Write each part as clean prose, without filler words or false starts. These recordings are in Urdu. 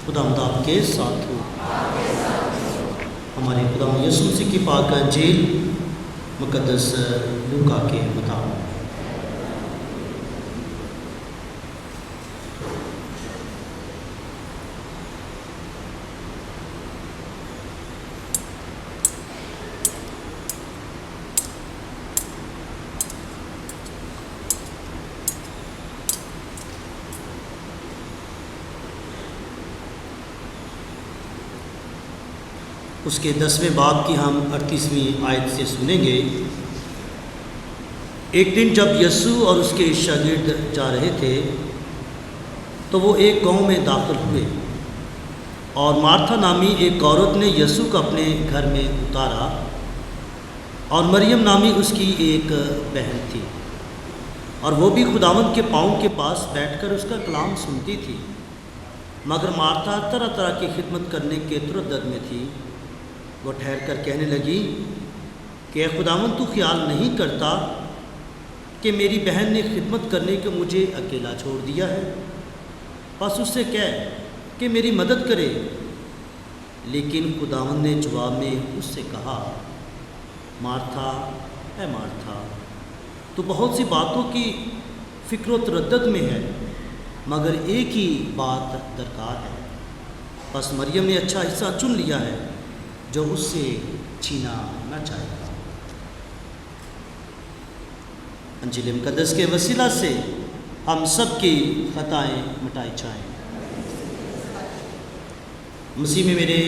خداوند آپ کے ساتھ ہو۔ ہمارے خداوند یسوع مسیح کی پاک انجیل مقدس لوکا کے مطابق۔ اس کے 10ویں باب کی ہم 38ویں آیت سے سنیں گے۔ ایک دن جب یسوع اور اس کے شاگرد جا رہے تھے تو وہ ایک گاؤں میں داخل ہوئے، اور مارتھا نامی ایک عورت نے یسوع کو اپنے گھر میں اتارا، اور مریم نامی اس کی ایک بہن تھی، اور وہ بھی خداوند کے پاؤں کے پاس بیٹھ کر اس کا کلام سنتی تھی۔ مگر مارتھا طرح طرح کی خدمت کرنے کے تردد میں تھی۔ وہ ٹھہر کر کہنے لگی کہ اے خداوند، تو خیال نہیں کرتا کہ میری بہن نے خدمت کرنے کو مجھے اکیلا چھوڑ دیا ہے؟ بس اس سے کہہ کہ میری مدد کرے۔ لیکن خداوند نے جواب میں اس سے کہا، مارتھا، اے مارتھا، تو بہت سی باتوں کی فکر و تردد میں ہے، مگر ایک ہی بات درکار ہے۔ بس مریم نے اچھا حصہ چن لیا ہے جو اس سے چھینا نہ چاہے گا۔ انجیل مقدس کے وسیلہ سے ہم سب کی خطائیں مٹائی جائیں۔ مسیح میں میرے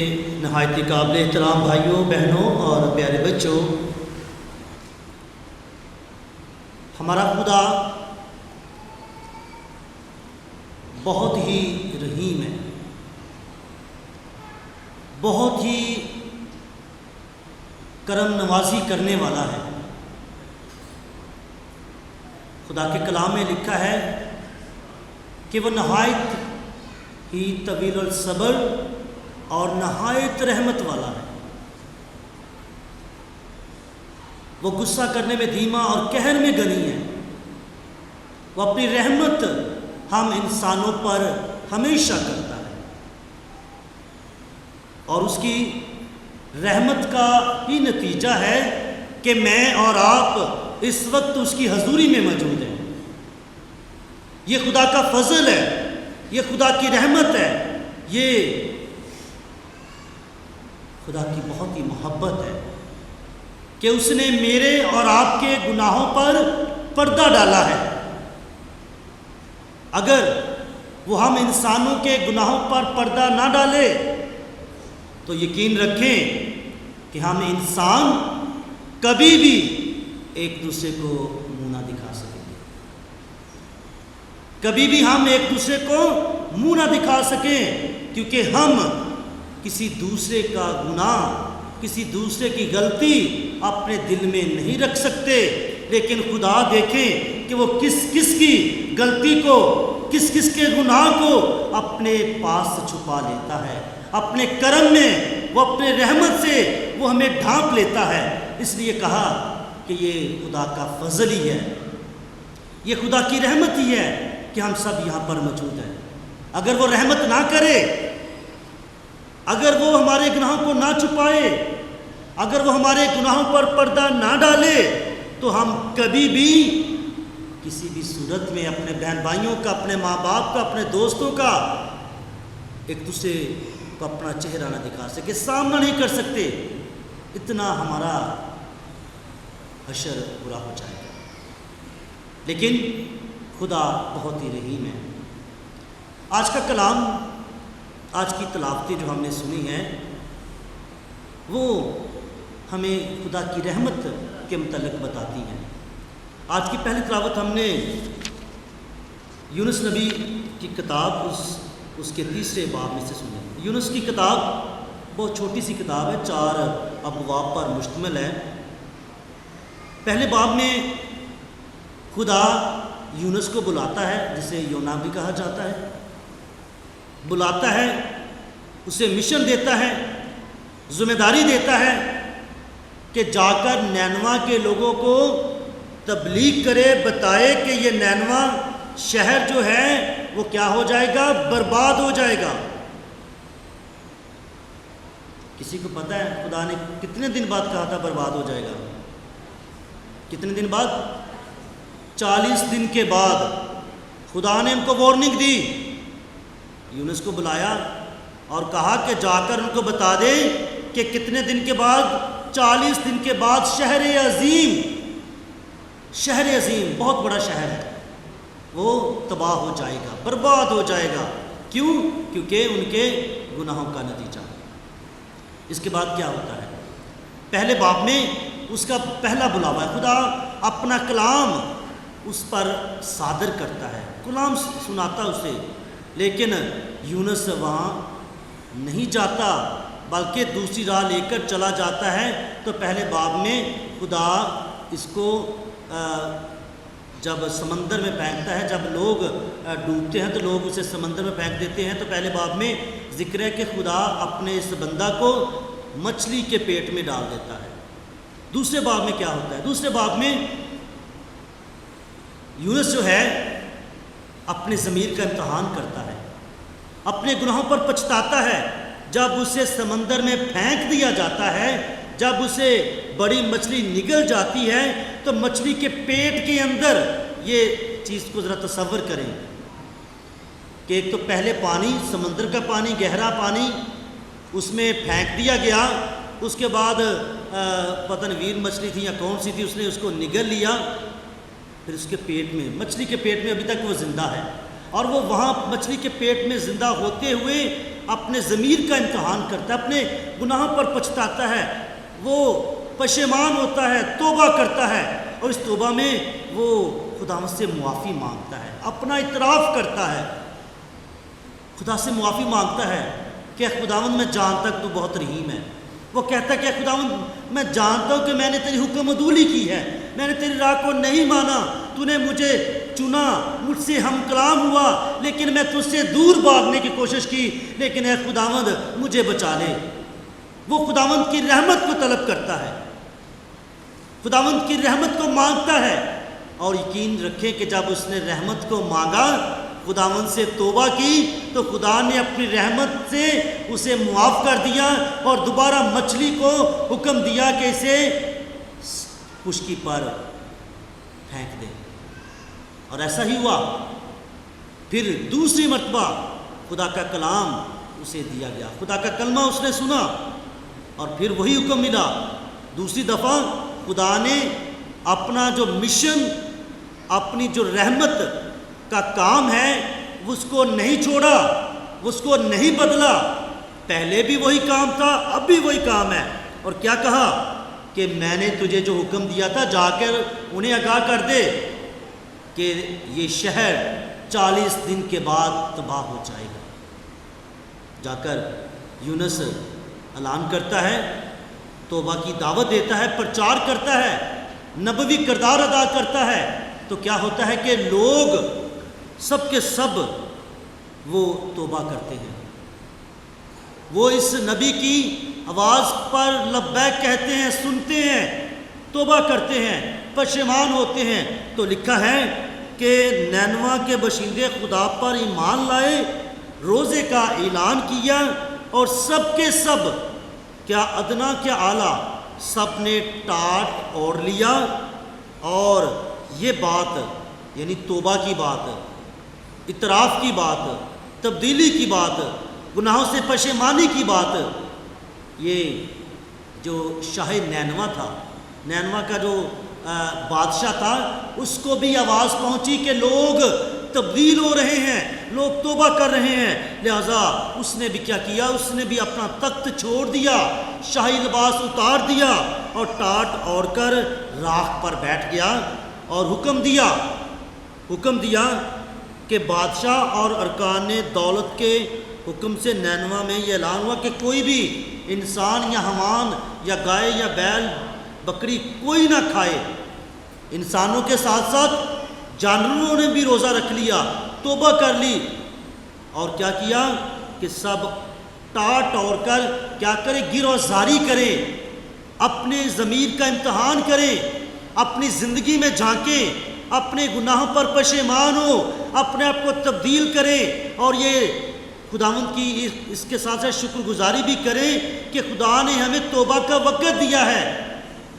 نہایت قابل احترام بھائیوں، بہنوں اور پیارے بچوں، ہمارا خدا بہت ہی رحیم ہے، بہت ہی کرم نوازی کرنے والا ہے۔ خدا کے کلام میں لکھا ہے کہ وہ نہایت ہی طویل الصبر اور نہایت رحمت والا ہے۔ وہ غصہ کرنے میں دھیما اور قہر میں غنی ہے۔ وہ اپنی رحمت ہم انسانوں پر ہمیشہ کرتا ہے، اور اس کی رحمت کا ہی نتیجہ ہے کہ میں اور آپ اس وقت اس کی حضوری میں موجود ہیں۔ یہ خدا کا فضل ہے، یہ خدا کی رحمت ہے، یہ خدا کی بہت ہی محبت ہے کہ اس نے میرے اور آپ کے گناہوں پر پردہ ڈالا ہے۔ اگر وہ ہم انسانوں کے گناہوں پر پردہ نہ ڈالے تو یقین رکھیں کہ ہم انسان کبھی بھی ایک دوسرے کو منہ نہ دکھا سکیں گے، کبھی بھی ہم ایک دوسرے کو منہ نہ دکھا سکیں، کیونکہ ہم کسی دوسرے کا گناہ، کسی دوسرے کی غلطی اپنے دل میں نہیں رکھ سکتے۔ لیکن خدا دیکھیں کہ وہ کس کس کی غلطی کو، کس کس کے گناہ کو اپنے پاس سے چھپا لیتا ہے۔ اپنے کرم میں وہ اپنے رحمت سے وہ ہمیں ڈھانپ لیتا ہے۔ اس لیے کہا کہ یہ خدا کا فضل ہی ہے، یہ خدا کی رحمت ہی ہے کہ ہم سب یہاں پر موجود ہیں۔ اگر وہ رحمت نہ کرے، اگر وہ ہمارے گناہوں کو نہ چھپائے، اگر وہ ہمارے گناہوں پر پردہ نہ ڈالے، تو ہم کبھی بھی کسی بھی صورت میں اپنے بہن بھائیوں کا، اپنے ماں باپ کا، اپنے دوستوں کا ایک دوسرے کو اپنا چہرہ نہ دکھا سکے، سامنا نہیں کر سکتے۔ اتنا ہمارا حشر برا ہو جائے گا۔ لیکن خدا بہت ہی رحیم ہے۔ آج کا کلام، آج کی تلاوتیں جو ہم نے سنی ہیں، وہ ہمیں خدا کی رحمت کے متعلق بتاتی ہیں۔ آج کی پہلی تلاوت ہم نے یونس نبی کی کتاب اس کے 3 باب میں سے سنی۔ یونس کی کتاب بہت چھوٹی سی کتاب ہے، 4 ابواب پر مشتمل ہے۔ پہلے باب میں خدا یونس کو بلاتا ہے، جسے یونا بھی کہا جاتا ہے، بلاتا ہے، اسے مشن دیتا ہے، ذمہ داری دیتا ہے کہ جا کر نینوا کے لوگوں کو تبلیغ کرے، بتائے کہ یہ نینوا شہر جو ہے وہ کیا ہو جائے گا، برباد ہو جائے گا۔ کسی کو پتہ ہے خدا نے کتنے دن بعد کہا تھا برباد ہو جائے گا؟ کتنے دن بعد؟ 40 دن کے بعد خدا نے ان کو وارننگ دی. یونس کو بلایا اور کہا کہ جا کر ان کو بتا دے کہ کتنے دن کے بعد، 40 دن کے بعد شہر عظیم بہت بڑا شہر ہے وہ تباہ ہو جائے گا، برباد ہو جائے گا. کیوں؟ کیونکہ ان کے گناہوں کا نتیجہ. اس کے بعد کیا ہوتا ہے؟ پہلے باب میں اس کا پہلا بلاوا ہے، خدا اپنا کلام اس پر صادر کرتا ہے، کلام سناتا اسے، لیکن یونس وہاں نہیں جاتا بلکہ دوسری راہ لے کر چلا جاتا ہے. تو پہلے باب میں خدا اس کو جب سمندر میں پھینکتا ہے، جب لوگ ڈوبتے ہیں تو لوگ اسے سمندر میں پھینک دیتے ہیں، تو پہلے باب میں ذکر ہے کہ خدا اپنے اس بندہ کو مچھلی کے پیٹ میں ڈال دیتا ہے. دوسرے باب میں کیا ہوتا ہے؟ دوسرے باب میں یونس جو ہے اپنے ضمیر کا امتحان کرتا ہے، اپنے گناہوں پر پچھتاتا ہے. جب اسے سمندر میں پھینک دیا جاتا ہے، جب اسے بڑی مچھلی نگل جاتی ہے، تو مچھلی کے پیٹ کے اندر یہ چیز کو ذرا تصور کریں کہ ایک تو پہلے پانی، سمندر کا پانی، گہرا پانی، اس میں پھینک دیا گیا. اس کے بعد پتہ نہیں ویر مچھلی تھی یا کون سی تھی، اس نے اس کو نگل لیا. پھر اس کے پیٹ میں، مچھلی کے پیٹ میں ابھی تک وہ زندہ ہے، اور وہ وہاں مچھلی کے پیٹ میں زندہ ہوتے ہوئے اپنے ضمیر کا امتحان کرتا ہے، اپنے گناہوں پر پچھتاتا ہے، وہ پشیمان ہوتا ہے، توبہ کرتا ہے، اور اس توبہ میں وہ خدا سے معافی مانگتا ہے، اپنا اعتراف کرتا ہے، خدا سے معافی مانگتا ہے کہ خداوند میں جانتا کہ تو بہت رحیم ہے. وہ کہتا ہے کہ خداوند میں جانتا ہوں کہ میں نے تیری حکم عدولی کی ہے، میں نے تیری راہ کو نہیں مانا، تو نے مجھے چنا، مجھ سے ہم کلام ہوا، لیکن میں تجھ سے دور بھاگنے کی کوشش کی، لیکن اے خداوند مجھے بچا لے. وہ خداوند کی رحمت کو طلب کرتا ہے، خداوند کی رحمت کو مانگتا ہے، اور یقین رکھیں کہ جب اس نے رحمت کو مانگا، خداوند سے توبہ کی، تو خدا نے اپنی رحمت سے اسے معاف کر دیا اور دوبارہ مچھلی کو حکم دیا کہ اسے خشکی پر پھینک دے، اور ایسا ہی ہوا. پھر دوسری مرتبہ خدا کا کلام اسے دیا گیا، خدا کا کلمہ اس نے سنا، اور پھر وہی حکم ملا. دوسری دفعہ خدا نے اپنا جو مشن، اپنی جو رحمت کا کام ہے، اس کو نہیں چھوڑا، اس کو نہیں بدلا. پہلے بھی وہی کام تھا، اب بھی وہی کام ہے. اور کیا کہا کہ میں نے تجھے جو حکم دیا تھا، جا کر انہیں آگاہ کر دے کہ یہ شہر 40 دن کے بعد تباہ ہو جائے گا. جا کر یونس اعلان کرتا ہے، توبہ کی دعوت دیتا ہے، پرچار کرتا ہے، نبوی کردار ادا کرتا ہے. تو کیا ہوتا ہے کہ لوگ سب کے سب وہ توبہ کرتے ہیں، وہ اس نبی کی آواز پر لبیک کہتے ہیں، سنتے ہیں، توبہ کرتے ہیں، پشیمان ہوتے ہیں. تو لکھا ہے کہ نینوا کے باشندے خدا پر ایمان لائے، روزے کا اعلان کیا، اور سب کے سب، کیا ادنا کیا اعلیٰ، سب نے ٹاٹ اوڑھ لیا. اور یہ بات یعنی توبہ کی بات، اعتراف کی بات، تبدیلی کی بات، گناہوں سے پشیمانی کی بات، یہ جو شاہ نینوا تھا، نینوا کا جو بادشاہ تھا، اس کو بھی آواز پہنچی کہ لوگ تبدیل ہو رہے ہیں، لوگ توبہ کر رہے ہیں. لہذا اس نے بھی کیا کیا؟ اس نے بھی اپنا تخت چھوڑ دیا، شاہی لباس اتار دیا، اور ٹاٹ اوڑھ کر راکھ پر بیٹھ گیا، اور حکم دیا کہ بادشاہ اور ارکان دولت کے حکم سے نینوا میں یہ اعلان ہوا کہ کوئی بھی انسان یا حیوان یا گائے یا بیل بکری کوئی نہ کھائے. انسانوں کے ساتھ ساتھ جانوروں نے بھی روزہ رکھ لیا، توبہ کر لی. اور کیا کیا کہ سب ٹاٹ اوڑھ کر کیا کرے؟ گروزاری کرے، اپنے ضمیر کا امتحان کرے، اپنی زندگی میں جھانکیں، اپنے گناہوں پر پشیمان ہو، اپنے آپ کو تبدیل کریں، اور یہ خداوند کی اس کے ساتھ ساتھ شکر گزاری بھی کریں کہ خدا نے ہمیں توبہ کا وقت دیا ہے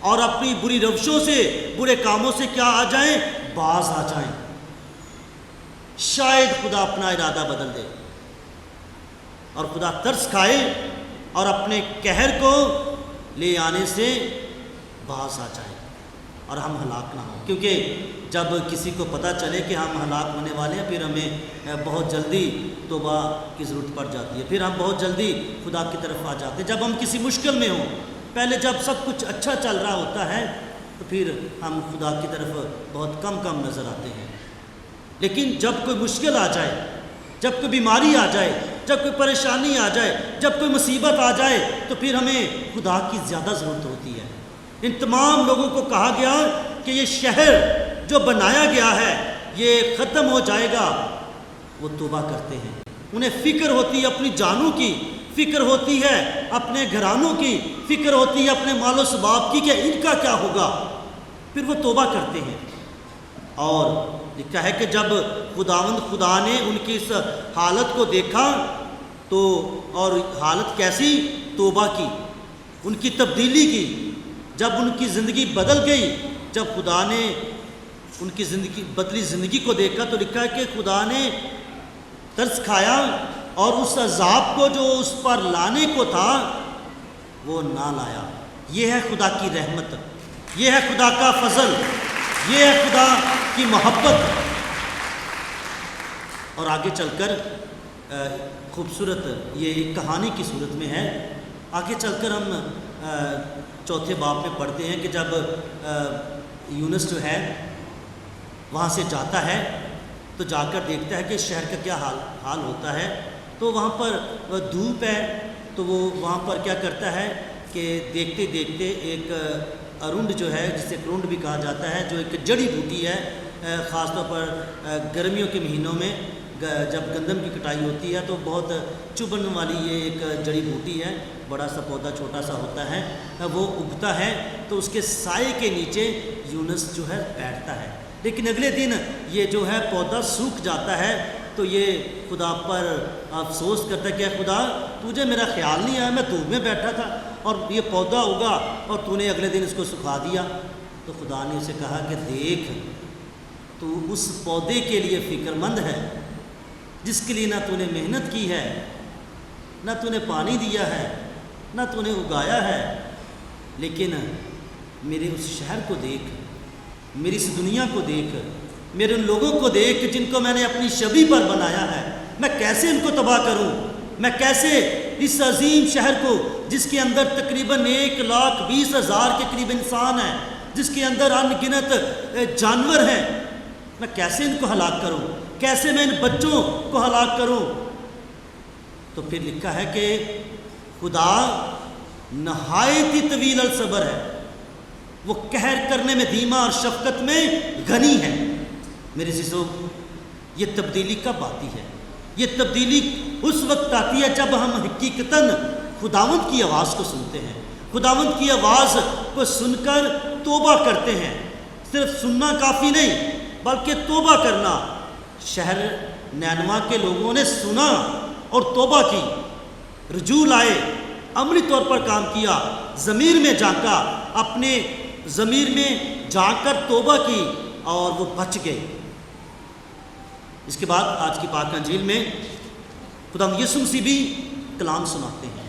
اور اپنی بری روشوں سے، برے کاموں سے کیا آ جائیں، باز آ جائیں۔ شاید خدا اپنا ارادہ بدل دے اور خدا ترس کھائے اور اپنے قہر کو لے آنے سے باز آ جائے اور ہم ہلاک نہ ہوں، کیونکہ جب کسی کو پتہ چلے کہ ہم ہلاک ہونے والے ہیں، پھر ہمیں بہت جلدی توبہ کی ضرورت پڑ جاتی ہے، پھر ہم بہت جلدی خدا کی طرف آ جاتے ہیں۔ جب ہم کسی مشکل میں ہوں، پہلے جب سب کچھ اچھا چل رہا ہوتا ہے تو پھر ہم خدا کی طرف بہت کم نظر آتے ہیں، لیکن جب کوئی مشکل آ جائے، جب کوئی بیماری آ جائے، جب کوئی پریشانی آ جائے، جب کوئی مصیبت آ جائے تو پھر ہمیں خدا کی زیادہ ضرورت ہوتی ہے۔ ان تمام لوگوں کو کہا گیا کہ یہ شہر جو بنایا گیا ہے یہ ختم ہو جائے گا، وہ توبہ کرتے ہیں، انہیں فکر ہوتی ہے اپنی جانوں کی، فکر ہوتی ہے اپنے گھرانوں کی، فکر ہوتی ہے اپنے مال و اسباب کی کہ ان کا کیا ہوگا، پھر وہ توبہ کرتے ہیں۔ اور لکھا ہے کہ جب خدا نے ان کی اس حالت کو دیکھا تو، اور حالت کیسی، توبہ کی، ان کی تبدیلی کی، جب ان کی زندگی بدل گئی، جب خدا نے ان کی بدلی زندگی کو دیکھا تو لکھا ہے کہ خدا نے ترس کھایا اور اس عذاب کو جو اس پر لانے کو تھا وہ نہ لایا۔ یہ ہے خدا کی رحمت، یہ ہے خدا کا فضل، یہ ہے خدا کی محبت۔ اور آگے چل کر خوبصورت یہ ایک کہانی کی صورت میں ہے، آگے چل کر ہم چوتھے باب میں پڑھتے ہیں کہ جب یونس جو ہے وہاں سے جاتا ہے تو جا کر دیکھتا ہے کہ شہر کا کیا حال ہوتا ہے، تو وہاں پر دھوپ ہے، تو وہ وہاں پر کیا کرتا ہے کہ دیکھتے دیکھتے ایک ارنڈ جو ہے، جسے کرونڈ بھی کہا جاتا ہے، جو ایک جڑی بوٹی ہے، خاص طور پر گرمیوں کے مہینوں میں جب گندم کی کٹائی ہوتی ہے تو بہت چبھن والی یہ ایک جڑی بوٹی ہے، بڑا سا پودا چھوٹا سا ہوتا ہے، وہ اگتا ہے، تو اس کے سائے کے نیچے یونس جو ہے بیٹھتا ہے۔ لیکن اگلے دن یہ جو ہے پودا سوکھ جاتا ہے تو یہ خدا پر افسوس کرتا ہے کہ خدا تجھے میرا خیال نہیں آیا، میں دھوپ میں بیٹھا تھا اور یہ پودا اگا اور تو نے اگلے دن اس کو سکھا دیا۔ تو خدا نے اسے کہا کہ دیکھ، تو اس پودے کے لیے فکر مند ہے جس کے لیے نہ تو نے محنت کی ہے، نہ تو نے پانی دیا ہے، نہ تو نے اگایا ہے، لیکن میرے اس شہر کو دیکھ، میری اس دنیا کو دیکھ، میرے ان لوگوں کو دیکھ جن کو میں نے اپنی شبیہ پر بنایا ہے، میں کیسے ان کو تباہ کروں، میں کیسے اس عظیم شہر کو جس کے اندر تقریباً 1,20,000 کے قریب انسان ہیں، جس کے اندر ان گنت جانور ہیں، میں کیسے ان کو ہلاک کروں، کیسے میں ان بچوں کو ہلاک کروں۔ تو پھر لکھا ہے کہ خدا نہایت ہی طویل الصبر ہے، وہ قہر کرنے میں دھیما اور شفقت میں غنی ہے۔ میرے عزیزو، یہ تبدیلی کب آتی ہے؟ یہ تبدیلی اس وقت آتی ہے جب ہم حقیقتاً خداوند کی آواز کو سنتے ہیں، خداوند کی آواز کو سن کر توبہ کرتے ہیں۔ صرف سننا کافی نہیں بلکہ توبہ کرنا۔ شہر نینوا کے لوگوں نے سنا اور توبہ کی، رجوع لائے، عملی طور پر کام کیا، ضمیر میں جھانکا، اپنے ضمیر میں جھانک کر توبہ کی اور وہ بچ گئے۔ اس کے بعد آج کی پاک انجیل میں خدا یسوع مسیح بھی کلام سناتے ہیں۔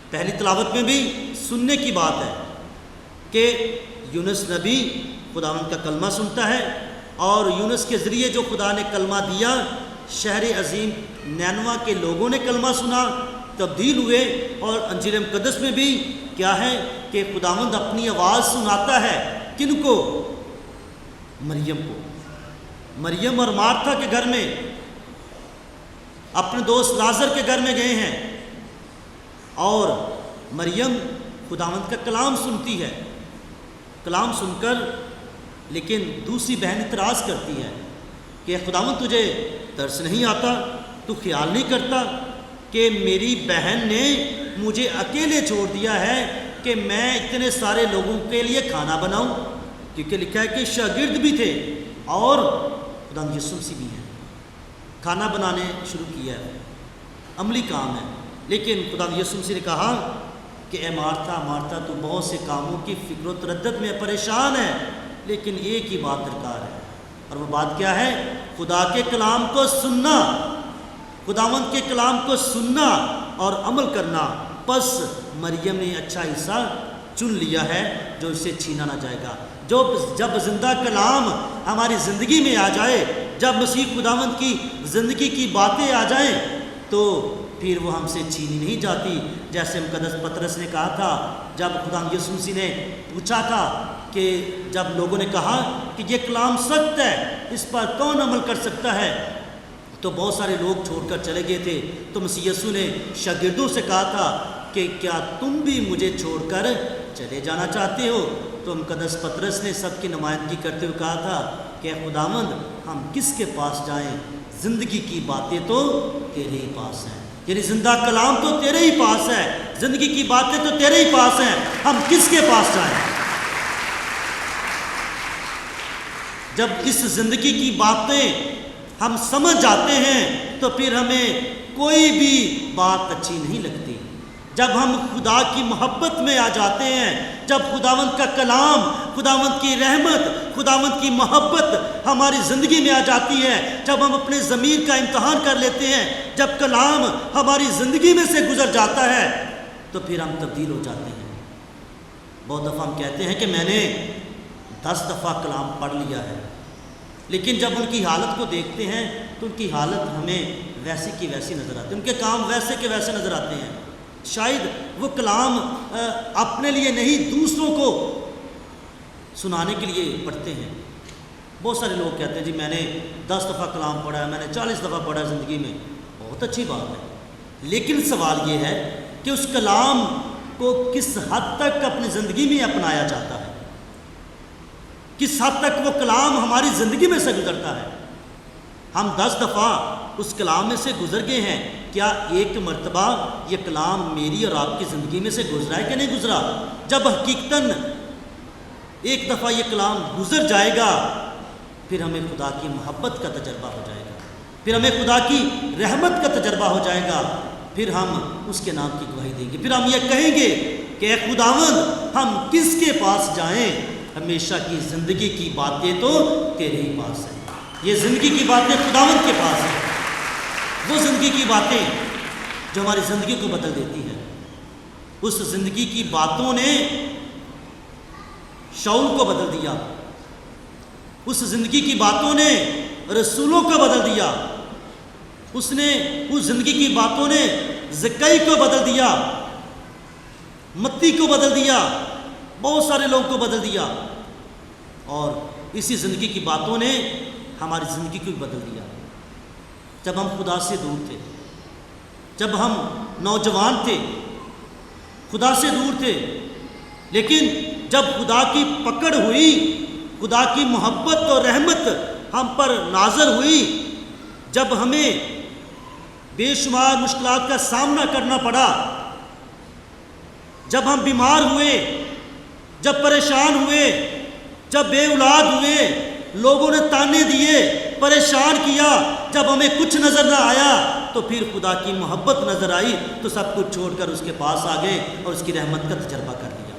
پہلی تلاوت میں بھی سننے کی بات ہے کہ یونس نبی خداوند کا کلمہ سنتا ہے، اور یونس کے ذریعے جو خدا نے کلمہ دیا، شہر عظیم نینوا کے لوگوں نے کلمہ سنا، تبدیل ہوئے۔ اور انجیل مقدس میں بھی کیا ہے کہ خداوند اپنی آواز سناتا ہے، کن کو؟ مریم کو۔ مریم اور مارتھا کے گھر میں، اپنے دوست لازر کے گھر میں گئے ہیں، اور مریم خداوند کا کلام سنتی ہے۔ کلام سن کر لیکن دوسری بہن اعتراض کرتی ہے کہ خداوند تجھے ترس نہیں آتا، تو خیال نہیں کرتا کہ میری بہن نے مجھے اکیلے چھوڑ دیا ہے کہ میں اتنے سارے لوگوں کے لیے کھانا بناؤں؟ کیونکہ لکھا ہے کہ شاگرد بھی تھے اور خداوند یسوع مسیح بھی ہیں۔ کھانا بنانے شروع کیا ہے۔ عملی کام ہے. لیکن خدا یسوع مسیح نے کہا کہ اے مارتھا مارتھا تو بہت سے کاموں کی فکر و تردد میں پریشان ہے، لیکن ایک ہی بات درکار ہے، اور وہ بات کیا ہے؟ خدا کے کلام کو سننا، خداوند کے کلام کو سننا اور عمل کرنا. پس مریم نے اچھا حصہ چن لیا ہے جو اسے چھینا نہ جائے گا. جب زندہ کلام ہماری زندگی میں آ جائے، جب مسیح خداوند کی زندگی کی باتیں آ جائیں تو پھر وہ ہم سے چھینی نہیں جاتی. جیسے مقدس پطرس نے کہا تھا، جب خدا یسوع مسیح نے پوچھا تھا کہ جب لوگوں نے کہا کہ یہ کلام سخت ہے، اس پر کون عمل کر سکتا ہے، تو بہت سارے لوگ چھوڑ کر چلے گئے تھے. تو مسیح یسوع نے شاگردوں سے کہا تھا کہ کیا تم بھی مجھے چھوڑ کر چلے جانا چاہتے ہو؟ تو مقدس پطرس نے سب کی نمائندگی کرتے ہوئے کہا تھا کہ اے خداوند ہم کس کے پاس جائیں؟ زندگی کی باتیں تو تیرے ہی پاس ہیں، یعنی زندہ کلام تو تیرے ہی پاس ہے، زندگی کی باتیں تو تیرے ہی پاس ہیں، ہم کس کے پاس جائیں؟ جب اس زندگی کی باتیں ہم سمجھ جاتے ہیں تو پھر ہمیں کوئی بھی بات اچھی نہیں لگتی. جب ہم خدا کی محبت میں آ جاتے ہیں، جب خداوند کا کلام، خداوند کی رحمت، خداوند کی محبت ہماری زندگی میں آ جاتی ہے، جب ہم اپنے ضمیر کا امتحان کر لیتے ہیں، جب کلام ہماری زندگی میں سے گزر جاتا ہے تو پھر ہم تبدیل ہو جاتے ہیں. بہت دفعہ ہم کہتے ہیں کہ میں نے 10 دفعہ کلام پڑھ لیا ہے، لیکن جب ان کی حالت کو دیکھتے ہیں تو ان کی حالت ہمیں ویسی کی ویسی نظر آتی ہے، ان کے کام ویسے کے ویسے نظر آتے ہیں. شاید وہ کلام اپنے لیے نہیں دوسروں کو سنانے کے لیے پڑھتے ہیں. بہت سارے لوگ کہتے ہیں جی میں نے 10 دفعہ کلام پڑھا ہے، میں نے 40 دفعہ پڑھا ہے زندگی میں. بہت اچھی بات ہے، لیکن سوال یہ ہے کہ اس کلام کو کس حد تک اپنی زندگی میں اپنایا جاتا ہے، کس حد تک وہ کلام ہماری زندگی میں سے گزرتا ہے. ہم 10 دفعہ اس کلام میں سے گزر گئے ہیں، کیا ایک مرتبہ یہ کلام میری اور آپ کی زندگی میں سے گزرا ہے کہ نہیں گزرا؟ جب حقیقتاً ایک دفعہ یہ کلام گزر جائے گا پھر ہمیں خدا کی محبت کا تجربہ ہو جائے گا، پھر ہمیں خدا کی رحمت کا تجربہ ہو جائے گا، پھر ہم اس کے نام کی گواہی دیں گے، پھر ہم یہ کہیں گے کہ اے خداوند ہم کس کے پاس جائیں؟ ہمیشہ کی زندگی کی باتیں تو تیرے ہی پاس ہیں. یہ زندگی کی باتیں خداوند کے پاس ہیں، وہ زندگی کی باتیں جو ہماری زندگی کو بدل دیتی ہیں. اس زندگی کی باتوں نے شعور کو بدل دیا، اس زندگی کی باتوں نے رسولوں کو بدل دیا، اس زندگی کی باتوں نے زکئی کو بدل دیا، متی کو بدل دیا، بہت سارے لوگوں کو بدل دیا، اور اسی زندگی کی باتوں نے ہماری زندگی کو بھی بدل دیا. جب ہم خدا سے دور تھے، جب ہم نوجوان تھے، خدا سے دور تھے، لیکن جب خدا کی پکڑ ہوئی، خدا کی محبت اور رحمت ہم پر نازل ہوئی، جب ہمیں بے شمار مشکلات کا سامنا کرنا پڑا، جب ہم بیمار ہوئے، جب پریشان ہوئے، جب بے اولاد ہوئے، لوگوں نے تانے دیے، پریشان کیا، جب ہمیں کچھ نظر نہ آیا تو پھر خدا کی محبت نظر آئی تو سب کچھ چھوڑ کر اس کے پاس آ گئے اور اس کی رحمت کا تجربہ کر لیا.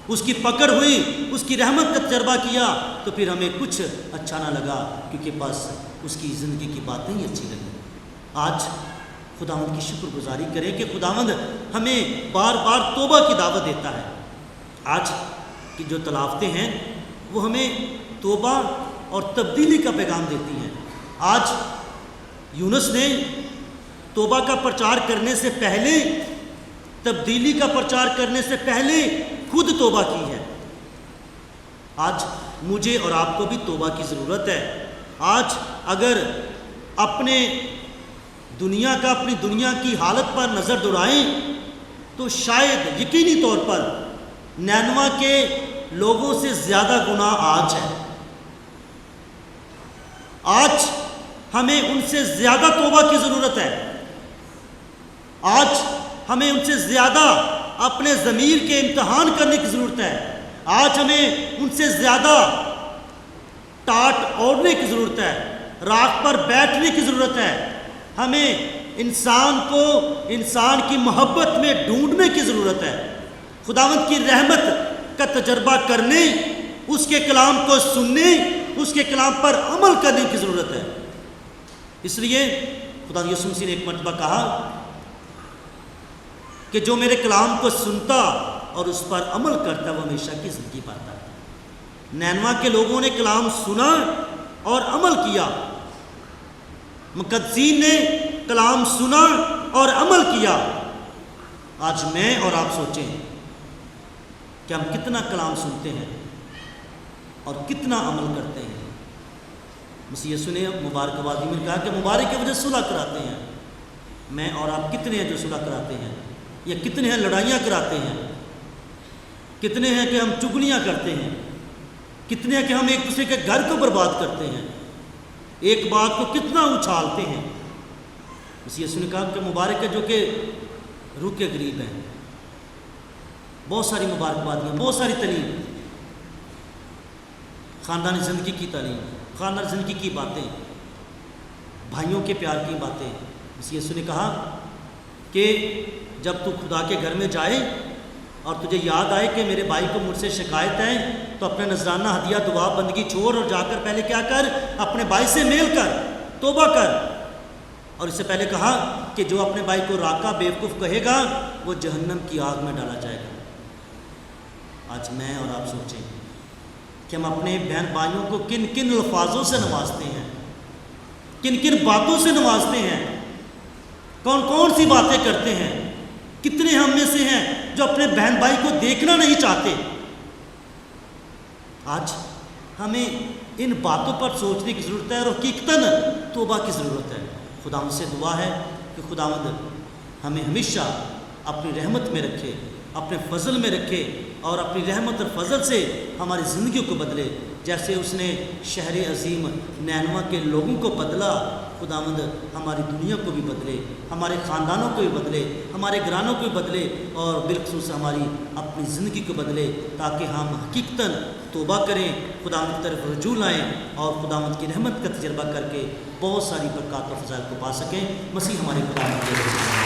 اس کی پکڑ ہوئی، اس کی رحمت کا تجربہ کیا تو پھر ہمیں کچھ اچھا نہ لگا، کیونکہ بس اس کی زندگی کی باتیں ہی اچھی لگیں. آج خداوند کی شکر گزاری کریں کہ خداوند ہمیں بار بار توبہ کی دعوت دیتا ہے. آج کی جو تلاوتیں ہیں وہ ہمیں توبہ اور تبدیلی کا پیغام دیتی ہیں. آج یونس نے توبہ کا پرچار کرنے سے پہلے، تبدیلی کا پرچار کرنے سے پہلے خود توبہ کی ہے. آج مجھے اور آپ کو بھی توبہ کی ضرورت ہے. آج اگر اپنی دنیا کی حالت پر نظر دوڑائیں تو شاید یقینی طور پر نینوا کے لوگوں سے زیادہ گناہ آج ہے. آج ہمیں ان سے زیادہ توبہ کی ضرورت ہے. آج ہمیں ان سے زیادہ اپنے ضمیر کے امتحان کرنے کی ضرورت ہے. آج ہمیں ان سے زیادہ ٹاٹ اوڑھنے کی ضرورت ہے، راکھ پر بیٹھنے کی ضرورت ہے. ہمیں انسان کی محبت میں ڈھونڈنے کی ضرورت ہے، خداوند کی رحمت کا تجربہ کرنے، اس کے کلام کو سننے، اس کے کلام پر عمل کرنے کی ضرورت ہے۔ اس لیے خدا یسوع مسیح نے ایک مرتبہ کہا کہ جو میرے کلام کو سنتا اور اس پر عمل کرتا وہ ہمیشہ کی زندگی پاتا ہے۔ نینوا کے لوگوں نے کلام سنا اور عمل کیا، مقدسین نے کلام سنا اور عمل کیا۔ آج میں اور آپ سوچیں کہ ہم کتنا کلام سنتے ہیں اور کتنا عمل کرتے ہیں۔ مسیح یسوع نے مبارکبادی میں کہا کہ مبارک کی وجہ سے صلح کراتے ہیں۔ میں اور آپ کتنے ہیں جو صلح کراتے ہیں، یا کتنے ہیں لڑائیاں کراتے ہیں؟ کتنے ہیں کہ ہم چگلیاں کرتے ہیں؟ کتنے ہیں کہ ہم ایک دوسرے کے گھر کو برباد کرتے ہیں، ایک بات کو کتنا اچھالتے ہیں؟ مسیح یسوع نے کہا کہ مبارک ہے جو کہ روح کے قریب ہیں۔ بہت ساری مبارکبادیاں، بہت ساری تعلیم، خاندانی زندگی کی تعلیم، خاندانی زندگی کی باتیں، بھائیوں کے پیار کی باتیں۔ مسیح یسوع نے کہا کہ جب تو خدا کے گھر میں جائے اور تجھے یاد آئے کہ میرے بھائی کو مجھ سے شکایت ہے، تو اپنے نذرانہ ہدیہ دعا بندگی چھوڑ اور جا کر پہلے کیا کر، اپنے بھائی سے میل کر، توبہ کر۔ اور اس سے پہلے کہا کہ جو اپنے بھائی کو راکا بیوقوف کہے گا وہ جہنم کی آگ میں ڈالا جائے گا۔ آج میں اور آپ سوچیں کہ ہم اپنے بہن بھائیوں کو کن کن الفاظوں سے نوازتے ہیں، کن کن باتوں سے نوازتے ہیں، کون کون سی باتیں کرتے ہیں۔ کتنے ہم میں سے ہیں جو اپنے بہن بھائی کو دیکھنا نہیں چاہتے۔ آج ہمیں ان باتوں پر سوچنے کی ضرورت ہے اور حقیقتاً توبہ کی ضرورت ہے۔ خداوند سے دعا ہے کہ خداوند ہمیں ہمیشہ اپنی رحمت میں رکھے، اپنے فضل میں رکھے، اور اپنی رحمت اور فضل سے ہماری زندگیوں کو بدلے، جیسے اس نے شہر عظیم نینوا کے لوگوں کو بدلا۔ خداوند ہماری دنیا کو بھی بدلے، ہمارے خاندانوں کو بھی بدلے، ہمارے گھرانوں کو بھی بدلے، اور بالخصوص ہماری اپنی زندگی کو بدلے، تاکہ ہم حقیقتاً توبہ کریں، خداوند کی طرف رجوع لائیں، اور خداوند کی رحمت کا تجربہ کر کے بہت ساری برکات و فضائل کو پا سکیں۔ مسیح ہمارے خداوند کے